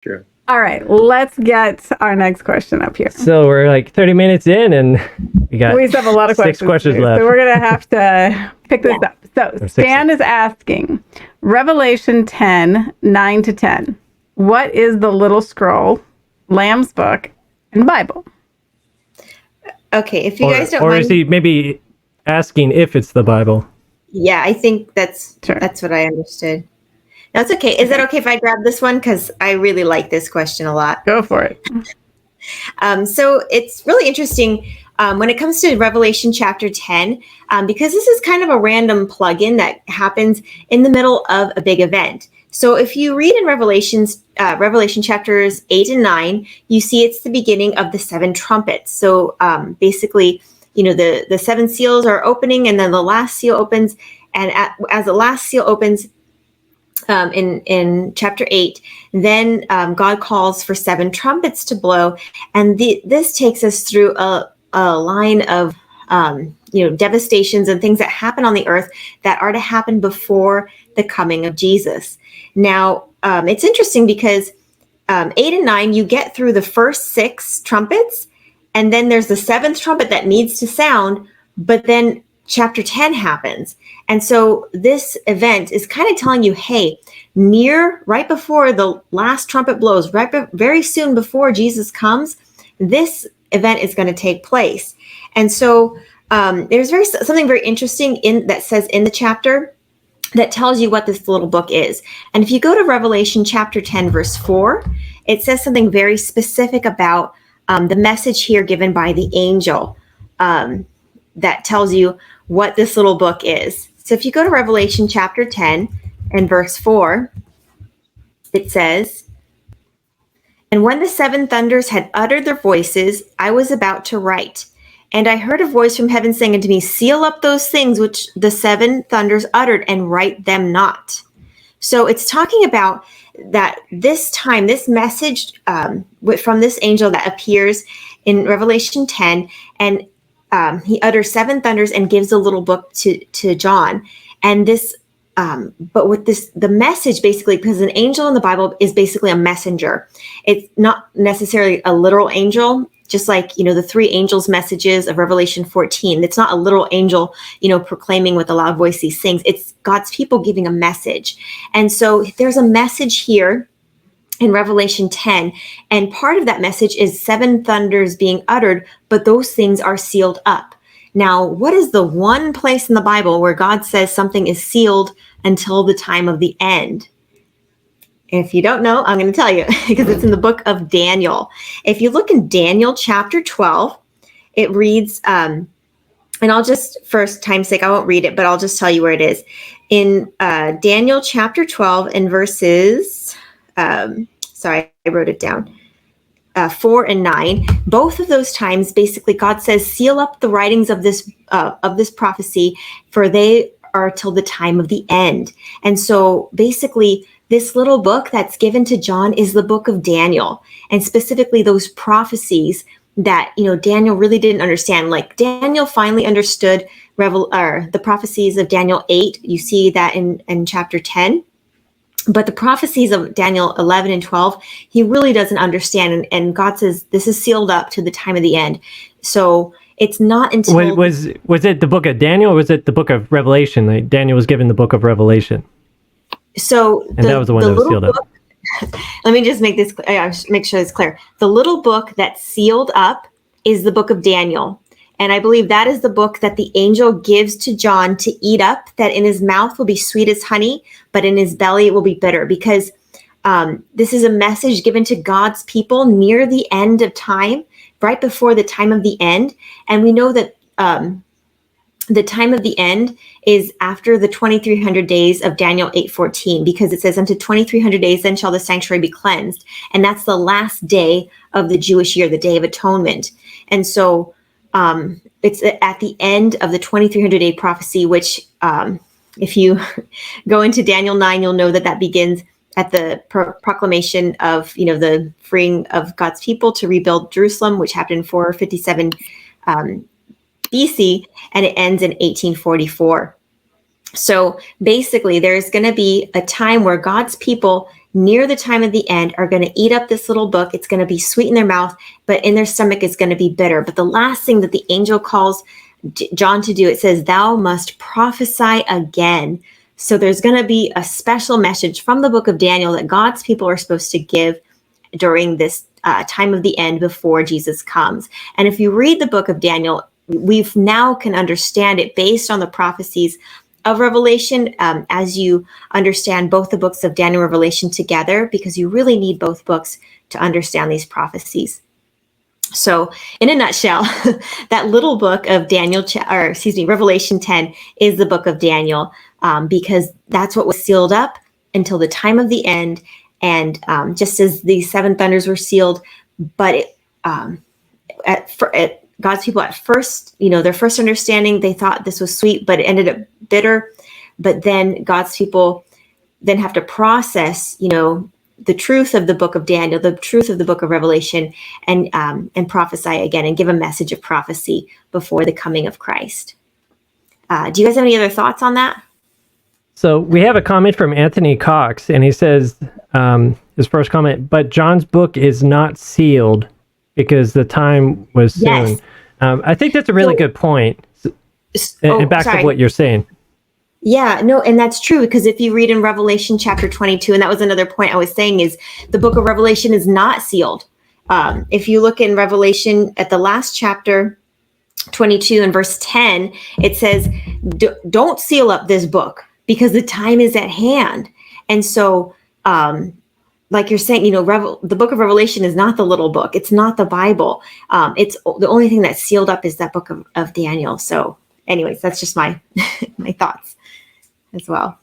True. All right, let's get our next question up here. So we're like 30 minutes in, and we still have a lot of six questions today, left. So we're going to have to pick this up. So Stan is asking, Revelation 10, 9 to 10. What is the little scroll, Lamb's Book, and Bible? Okay, if you guys don't mind. Or mind. is he maybe asking if it's the Bible? Yeah, I think that's what I understood. That's okay. Is that okay if I grab this one? Because I really like this question a lot. Go for it. So it's really interesting when it comes to Revelation chapter 10, because this is kind of a random plug-in that happens in the middle of a big event. So if you read in Revelation chapters 8 and 9, you see it's the beginning of the 7 trumpets. So basically, the 7 seals are opening, and then the last seal opens. And as the last seal opens, in chapter 8, then God calls for 7 trumpets to blow, and this takes us through a line of devastations and things that happen on the earth that are to happen before the coming of Jesus. Now, it's interesting because 8 and 9, you get through the first 6 trumpets, and then there's the 7th trumpet that needs to sound, but then chapter 10 happens. And so this event is kind of telling you, hey, right before the last trumpet blows, very soon before Jesus comes, this event is going to take place. And so there's something very interesting that says in the chapter that tells you what this little book is. And if you go to Revelation chapter 10, verse 4, it says something very specific about the message here given by the angel that tells you what this little book is. So if you go to Revelation chapter 10 and verse 4, it says, "And when the 7 thunders had uttered their voices, I was about to write. And I heard a voice from heaven saying unto me, Seal up those things which the 7 thunders uttered, and write them not." So it's talking about that this time, this message from this angel that appears in Revelation 10, and he utters 7 thunders and gives a little book to John. And this, but with this, the message basically, because an angel in the Bible is basically a messenger. It's not necessarily a literal angel, just like, the 3 angels' messages of Revelation 14. It's not a literal angel, proclaiming with a loud voice these things. It's God's people giving a message. And so there's a message here in Revelation 10, and part of that message is 7 thunders being uttered, but those things are sealed up. Now, what is the one place in the Bible where God says something is sealed until the time of the end? If you don't know, I'm going to tell you, because it's in the book of Daniel. If you look in Daniel chapter 12, it reads, and I'll just, for time's sake, I won't read it, but I'll just tell you where it is. In Daniel chapter 12 and verses... sorry, I wrote it down, 4 and 9, both of those times, basically God says, seal up the writings of this prophecy, for they are till the time of the end. And so basically this little book that's given to John is the book of Daniel, and specifically those prophecies that, Daniel really didn't understand. Like Daniel finally understood the prophecies of Daniel 8. You see that in chapter 10. But the prophecies of Daniel 11 and 12, he really doesn't understand. And God says, this is sealed up to the time of the end. So it's not until... Was it the book of Daniel, or was it the book of Revelation? Like Daniel was given the book of Revelation. So that was the one that was sealed up. Let me just make sure it's clear. The little book that's sealed up is the book of Daniel. And I believe that is the book that the angel gives to John to eat up, that in his mouth will be sweet as honey, but in his belly it will be bitter, because this is a message given to God's people near the end of time, right before the time of the end. And we know that the time of the end is after the 2300 days of Daniel 8:14, because it says, unto 2300 days, then shall the sanctuary be cleansed. And that's the last day of the Jewish year, the Day of Atonement. And so it's at the end of the 2300-day prophecy, which if you go into Daniel 9, you'll know that begins at the proclamation of, the freeing of God's people to rebuild Jerusalem, which happened in 457 BC, and it ends in 1844. So basically, there's going to be a time where God's people near the time of the end are going to eat up this little book. It's going to be sweet in their mouth, but in their stomach is going to be bitter. But the last thing that the angel calls John to do, it says, thou must prophesy again. So there's going to be a special message from the book of Daniel that God's people are supposed to give during this time of the end before Jesus comes. And if you read the book of Daniel, we've now can understand it based on the prophecies of Revelation, as you understand both the books of Daniel and Revelation together, because you really need both books to understand these prophecies. So in a nutshell, that little book of Revelation 10 is the book of Daniel, because that's what was sealed up until the time of the end. And just as the seven thunders were sealed, but at God's people at first, their first understanding, they thought this was sweet, but it ended up bitter. But then God's people then have to process, the truth of the book of Daniel, the truth of the book of Revelation, and prophesy again and give a message of prophecy before the coming of Christ. Do you guys have any other thoughts on that? So we have a comment from Anthony Cox, and he says, his first comment, but John's book is not sealed because the time was soon. Yes. I think that's a really good point. And back to what you're saying. Yeah, no, and that's true, because if you read in Revelation chapter 22, and that was another point I was saying, is the book of Revelation is not sealed. If you look in Revelation at the last chapter, 22 and verse 10, it says, don't seal up this book because the time is at hand. And so, like you're saying, the book of Revelation is not the little book. It's not the Bible. It's the only thing that's sealed up is that book of Daniel. So anyways, that's just my my thoughts as well.